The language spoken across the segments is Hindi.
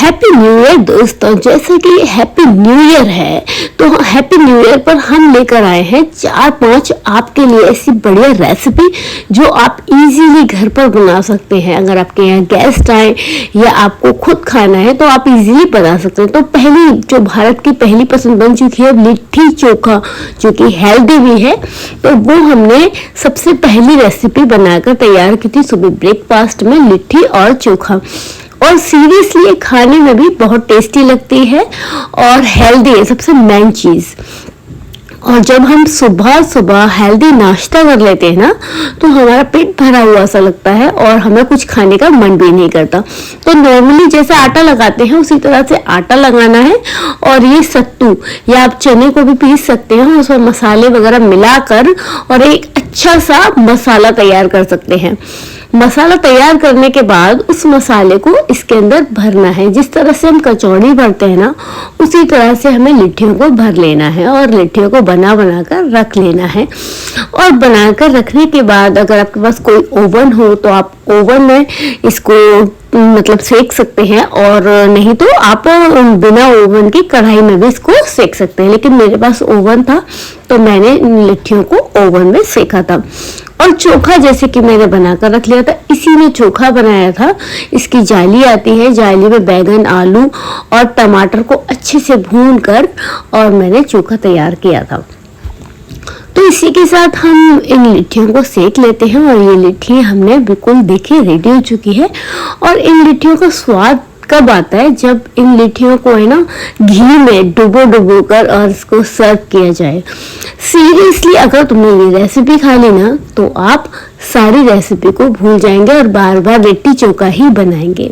हैप्पी न्यू ईयर दोस्तों। जैसे कि हैप्पी न्यू ईयर है तो हैप्पी न्यू ईयर पर हम लेकर आए हैं 4-5 आपके लिए ऐसी बढ़िया रेसिपी जो आप इजीली घर पर बना सकते हैं। अगर आपके यहाँ गेस्ट आए या आपको खुद खाना है तो आप इजीली बना सकते हैं। तो पहली जो भारत की पहली पसंद बन चुकी है लिट्टी चोखा, जो कि हेल्दी भी है, तो वो हमने सबसे पहली रेसिपी बनाकर तैयार की थी सुबह ब्रेकफास्ट में, लिट्टी और चोखा। और सीरियसली खाने में भी बहुत टेस्टी लगती है और हेल्दी है, सबसे मेन चीज। और जब हम सुबह सुबह हेल्दी नाश्ता कर लेते हैं ना तो हमारा पेट भरा हुआ सा लगता है और हमें कुछ खाने का मन भी नहीं करता। तो नॉर्मली जैसे आटा लगाते हैं उसी तरह से आटा लगाना है और ये सत्तू या आप चने को भी पीस सकते हैं, उसमें मसाले वगैरह मिलाकर और एक अच्छा सा मसाला तैयार कर सकते हैं। मसाला तैयार करने के बाद उस मसाले को इसके अंदर भरना है। जिस तरह से हम कचौड़ी भरते हैं ना उसी तरह से हमें लिट्टियों को भर लेना है और लिट्टियों को बना कर रख लेना है। और बनाकर रखने के बाद अगर आपके पास कोई ओवन हो तो आप ओवन में इसको मतलब सेक सकते हैं, और नहीं तो आप बिना ओवन की कढ़ाई में भी इसको सेक सकते हैं। लेकिन मेरे पास ओवन था तो मैंने लिट्टियों को ओवन में सेका था। और चोखा जैसे कि मैंने बनाकर रख लिया था, इसी में चोखा बनाया था। इसकी जाली आती है, जाली में बैगन, आलू और टमाटर को अच्छे से भून कर और मैंने चोखा तैयार किया था। तो इसी के साथ हम इन लिट्टियों को सेक लेते हैं और ये लिट्टी हमने बिल्कुल देखिए रेडी हो चुकी है। और इन लिट्टियों का स्वाद कब आता है, जब इन लिट्टियों को है ना घी में डुबो कर और इसको सर्व किया जाए। सीरियसली अगर तुमने ये रेसिपी खा ली ना तो आप सारी रेसिपी को भूल जाएंगे और बार बार लिट्टी चोखा ही बनाएंगे।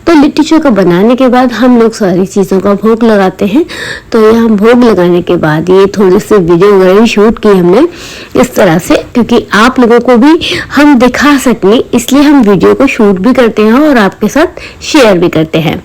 तो लिट्टी चोखा बनाने के बाद हम लोग सारी चीज़ों का भोग लगाते हैं। तो यहाँ भोग लगाने के बाद ये थोड़ी सी वीडियो वगैरह शूट की हमने इस तरह से, क्योंकि आप लोगों को भी हम दिखा सकें इसलिए हम वीडियो को शूट भी करते हैं और आपके साथ शेयर भी करते हैं।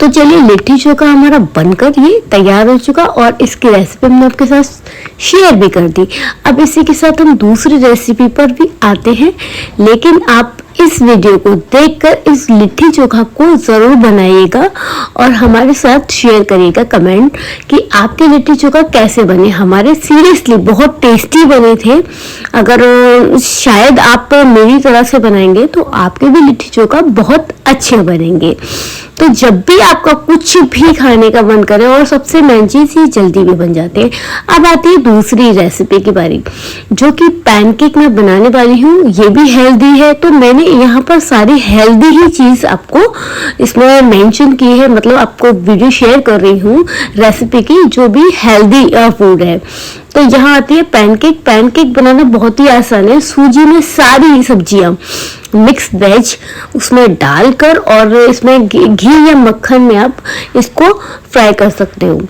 तो चलिए लिट्टी चोखा हमारा बनकर ये तैयार हो चुका और इसकी रेसिपी हमने आपके साथ शेयर भी कर दी। अब इसी के साथ हम दूसरी रेसिपी पर भी आते हैं, लेकिन आप इस वीडियो को देखकर इस लिट्टी चोखा को जरूर बनाइएगा और हमारे साथ शेयर करिएगा कमेंट कि आपके लिट्टी चोखा कैसे बने। हमारे सीरियसली बहुत टेस्टी बने थे। अगर शायद आप मेरी तरह से बनाएंगे तो आपके भी लिट्टी चोखा बहुत अच्छे बनेंगे। तो जब भी आपका कुछ भी खाने का मन करे, और सबसे मेन चीज ये जल्दी भी बन जाते हैं। अब आती है दूसरी रेसिपी की बारी, जो कि पैनकेक मैं बनाने वाली हूँ। ये भी हेल्दी है, तो मैंने यहाँ पर सारी हेल्दी ही चीज आपको इसमें मेंशन की है, मतलब आपको वीडियो शेयर कर रही हूँ रेसिपी की जो भी हेल्दी फूड है। तो यहाँ आती है पैनकेक। पैनकेक बनाना बहुत ही आसान है। सूजी में सारी सब्जियां मिक्स वेज उसमें डालकर और इसमें घी या मक्खन में आप इसको फ्राई कर सकते हो।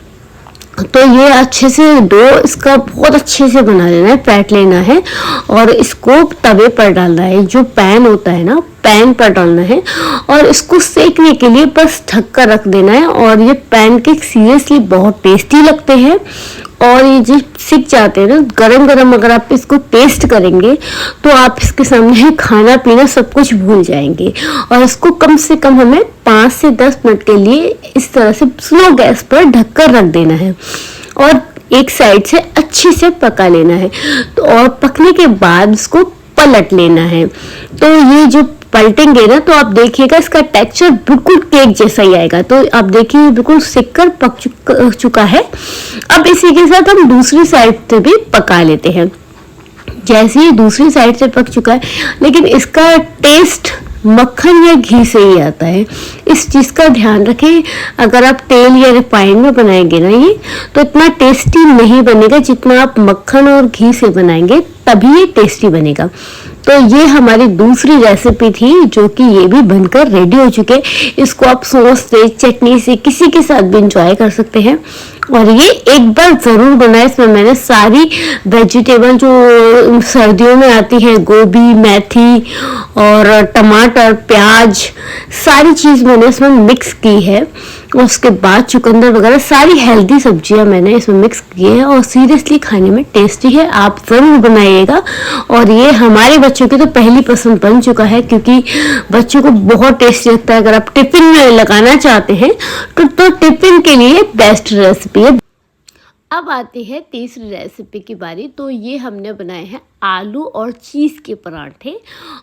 तो ये अच्छे से डो इसका बहुत अच्छे से बना लेना है, फेंट लेना है और इसको तवे पर डालना है। जो पैन होता है ना पैन पर डालना है और इसको सेकने के लिए बस ढक कर रख देना है। और ये पैनकेक सीरियसली बहुत टेस्टी लगते हैं और ये जो सिक जाते हैं ना गरम गरम, अगर आप इसको टेस्ट करेंगे तो आप इसके सामने खाना पीना सब कुछ भूल जाएंगे। और इसको कम से कम हमें 5 से 10 मिनट के लिए इस तरह से स्लो गैस पर ढककर रख देना है और एक साइड से अच्छे से पका लेना है। तो और पकने के बाद इसको पलट लेना है। तो ये जो पलटेंगे ना तो आप देखिएगा इसका टेक्सचर बिल्कुल केक जैसा ही आएगा। तो आप देखिए बिल्कुल सिक कर पक चुका है। अब इसी के साथ हम दूसरी साइड से भी पका लेते हैं। जैसे ही दूसरी साइड से पक चुका है, लेकिन इसका टेस्ट मक्खन या घी से ही आता है, इस चीज का ध्यान रखें। अगर आप तेल या रिफाइंड में बनाएंगे ना ये तो इतना टेस्टी नहीं बनेगा जितना आप मक्खन और घी से बनाएंगे, तभी ये टेस्टी बनेगा। तो ये हमारी दूसरी रेसिपी थी जो कि ये भी बनकर रेडी हो चुके। इसको आप सॉस से, चटनी से, किसी के साथ भी इंजॉय कर सकते हैं और ये एक बार जरूर बनाए। इसमें मैंने सारी वेजिटेबल जो सर्दियों में आती है, गोभी, मेथी और टमाटर, प्याज, सारी चीज मैंने इसमें मिक्स की है। और उसके बाद चुकंदर वगैरह सारी हेल्दी सब्जियां मैंने इसमें मिक्स की है और सीरियसली खाने में टेस्टी है। आप जरूर बनाइएगा और ये हमारे बच्चों की तो पहली पसंद बन चुका है, क्योंकि बच्चों को बहुत टेस्टी लगता है। अगर आप टिफिन में लगाना चाहते हैं तो टिफिन के लिए बेस्ट रेसिपी है। अब आती है तीसरी रेसिपी की बारी। तो ये हमने बनाए हैं आलू और चीज़ के पराठे,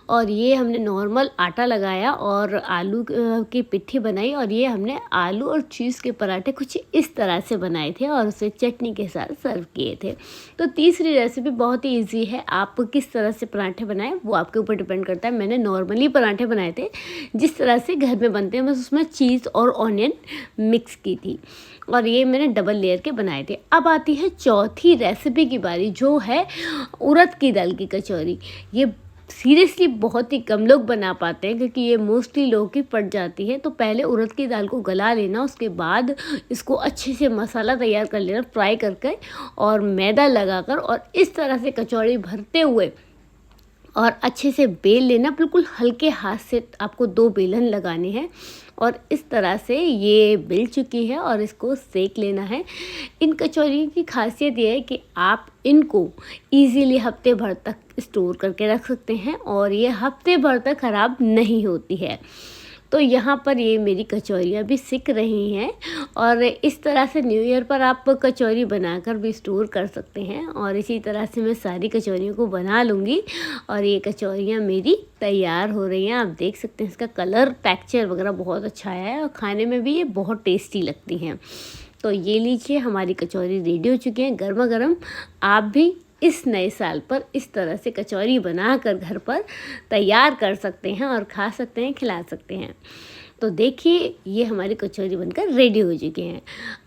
और ये हमने नॉर्मल आटा लगाया और आलू की पिट्ठी बनाई, और ये हमने आलू और चीज़ के पराठे कुछ इस तरह से बनाए थे और उसे चटनी के साथ सर्व किए थे। तो तीसरी रेसिपी बहुत ही ईजी है, आप किस तरह से पराठे बनाएं वो आपके ऊपर डिपेंड करता है। मैंने नॉर्मली पराठे बनाए थे जिस तरह से घर में बनते हैं, बस उसमें चीज़ और ऑनियन मिक्स की थी, और ये मैंने डबल लेयर के बनाए थे। अब आती है चौथी रेसिपी की बारी, जो है उड़द की दाल की कचौरी। ये सीरियसली बहुत ही कम लोग बना पाते हैं, क्योंकि ये मोस्टली लोगों की पड़ जाती है। तो पहले उड़द की दाल को गला लेना, उसके बाद इसको अच्छे से मसाला तैयार कर लेना फ्राई करके और मैदा लगाकर, और इस तरह से कचौड़ी भरते हुए और अच्छे से बेल लेना। बिल्कुल हल्के हाथ से आपको 2 बेलन लगाने हैं, और इस तरह से ये बेल चुकी है और इसको सेक लेना है। इन कचौरी की खासियत ये है कि आप इनको इजीली हफ्ते भर तक स्टोर करके रख सकते हैं, और ये हफ्ते भर तक ख़राब नहीं होती है। तो यहाँ पर ये मेरी कचौरियाँ भी सिक रही हैं, और इस तरह से न्यू ईयर पर आप कचौरी बनाकर भी स्टोर कर सकते हैं। और इसी तरह से मैं सारी कचौरियों को बना लूँगी, और ये कचौरियाँ मेरी तैयार हो रही हैं। आप देख सकते हैं इसका कलर, टेक्सचर वगैरह बहुत अच्छा आया है, और खाने में भी ये बहुत टेस्टी लगती हैं। तो ये लीजिए, हमारी कचौरी रेडी हो चुकी हैं गर्मा गर्म। आप भी इस नए साल पर इस तरह से कचौरी बनाकर घर पर तैयार कर सकते हैं और खा सकते हैं, खिला सकते हैं। तो देखिए, ये हमारी कचौरी बनकर रेडी हो चुके हैं।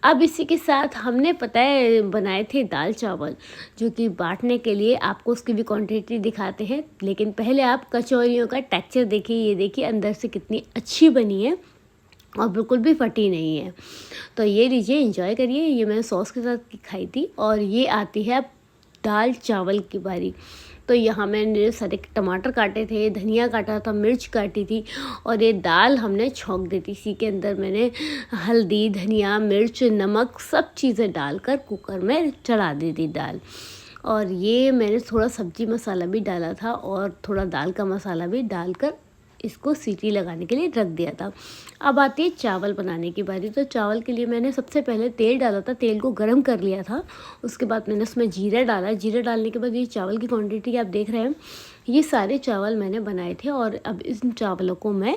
अब इसी के साथ हमने पता है बनाए थे दाल चावल, जो कि बांटने के लिए आपको उसकी भी क्वांटिटी दिखाते हैं। लेकिन पहले आप कचौरियों का टेक्सचर देखिए, ये देखिए अंदर से कितनी अच्छी बनी है और बिल्कुल भी फटी नहीं है। तो ये लीजिए, एंजॉय करिए। ये मैंने सॉस के साथ खाई थी। और ये आती है अब दाल चावल की बारी। तो यहाँ मैंने सारे टमाटर काटे थे, धनिया काटा था, मिर्च काटी थी, और ये दाल हमने छौंक दी थी। इसी के अंदर मैंने हल्दी, धनिया, मिर्च, नमक सब चीज़ें डालकर कुकर में चढ़ा दी थी दाल। और ये मैंने थोड़ा सब्जी मसाला भी डाला था और थोड़ा दाल का मसाला भी डालकर इसको सीटी लगाने के लिए रख दिया था। अब आती है चावल बनाने की बारी। तो चावल के लिए मैंने सबसे पहले तेल डाला था, तेल को गरम कर लिया था। उसके बाद मैंने उसमें जीरा डाला। जीरा डालने के बाद ये चावल की क्वांटिटी आप देख रहे हैं, ये सारे चावल मैंने बनाए थे, और अब इन चावलों को मैं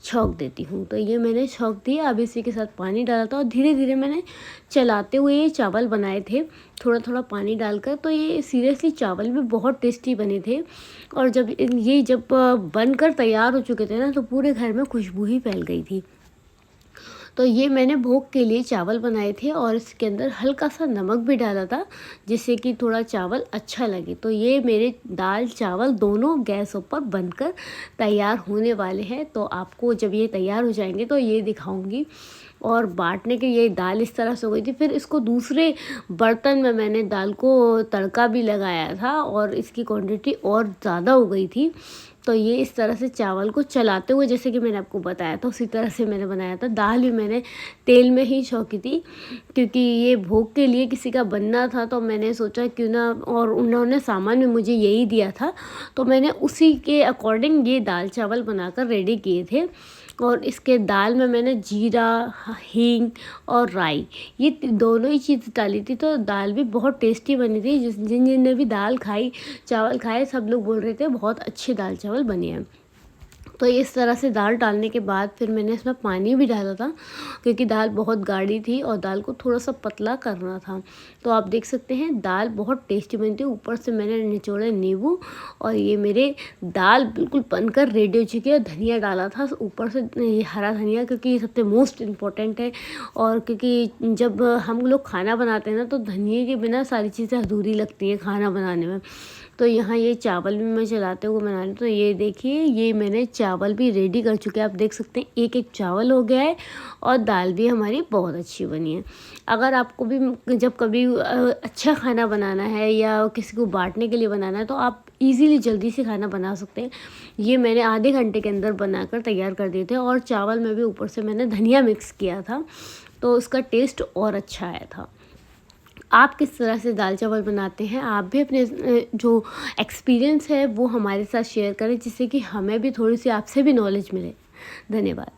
छौंक देती हूँ। तो ये मैंने छौंक दिया। अब इसी के साथ पानी डाला था, और धीरे धीरे मैंने चलाते हुए ये चावल बनाए थे, थोड़ा थोड़ा पानी डालकर। तो ये सीरियसली चावल भी बहुत टेस्टी बने थे, और जब बनकर तैयार हो चुके थे ना, तो पूरे घर में खुशबू ही फैल गई थी। तो ये मैंने भोग के लिए चावल बनाए थे, और इसके अंदर हल्का सा नमक भी डाला था, जिससे कि थोड़ा चावल अच्छा लगे। तो ये मेरे दाल चावल दोनों गैसों पर बनकर तैयार होने वाले हैं। तो आपको जब ये तैयार हो जाएंगे तो ये दिखाऊंगी। और बांटने के ये दाल इस तरह से हो गई थी। फिर इसको दूसरे बर्तन में मैंने दाल को तड़का भी लगाया था, और इसकी क्वांटिटी और ज़्यादा हो गई थी। तो ये इस तरह से चावल को चलाते हुए, जैसे कि मैंने आपको बताया था, उसी तरह से मैंने बनाया था। दाल भी मैंने तेल में ही छौंकी थी, क्योंकि ये भोग के लिए किसी का बनना था। तो मैंने सोचा क्यों ना, और उन्होंने सामान में मुझे यही दिया था, तो मैंने उसी के अकॉर्डिंग ये दाल चावल बनाकर रेडी किए थे। और इसके दाल में मैंने जीरा, हींग और राई, ये दोनों ही चीज़ डाली थी। तो दाल भी बहुत टेस्टी बनी थी। जिन भी दाल खाई, चावल खाए, सब लोग बोल रहे थे बहुत अच्छे दाल चावल बने हैं। तो इस तरह से दाल डालने के बाद फिर मैंने इसमें पानी भी डाला था, क्योंकि दाल बहुत गाढ़ी थी और दाल को थोड़ा सा पतला करना था। तो आप देख सकते हैं दाल बहुत टेस्टी बनी थी। ऊपर से मैंने निचोड़े नींबू, और ये मेरे दाल बिल्कुल बनकर रेडी हो चुकी है। धनिया डाला था ऊपर से, ये हरा धनिया, क्योंकि ये सबसे मोस्ट इम्पॉर्टेंट है। और क्योंकि जब हम लोग खाना बनाते हैं ना, तो धनिया के बिना सारी चीज़ें अधूरी लगती हैं खाना बनाने में। तो यहाँ ये चावल भी मैं चलाते हुए बना रही हूँ। तो ये देखिए, ये मैंने चावल भी रेडी कर चुके हैं। आप देख सकते हैं एक एक चावल हो गया है, और दाल भी हमारी बहुत अच्छी बनी है। अगर आपको भी जब कभी अच्छा खाना बनाना है या किसी को बांटने के लिए बनाना है, तो आप इजीली जल्दी से खाना बना सकते हैं। ये मैंने आधे घंटे के अंदर बनाकर तैयार कर दिए थे। और चावल में भी ऊपर से मैंने धनिया मिक्स किया था, तो उसका टेस्ट और अच्छा आया था। आप किस तरह से दाल चावल बनाते हैं, आप भी अपने जो एक्सपीरियंस है वो हमारे साथ शेयर करें, जिससे कि हमें भी थोड़ी सी आपसे भी नॉलेज मिले। धन्यवाद।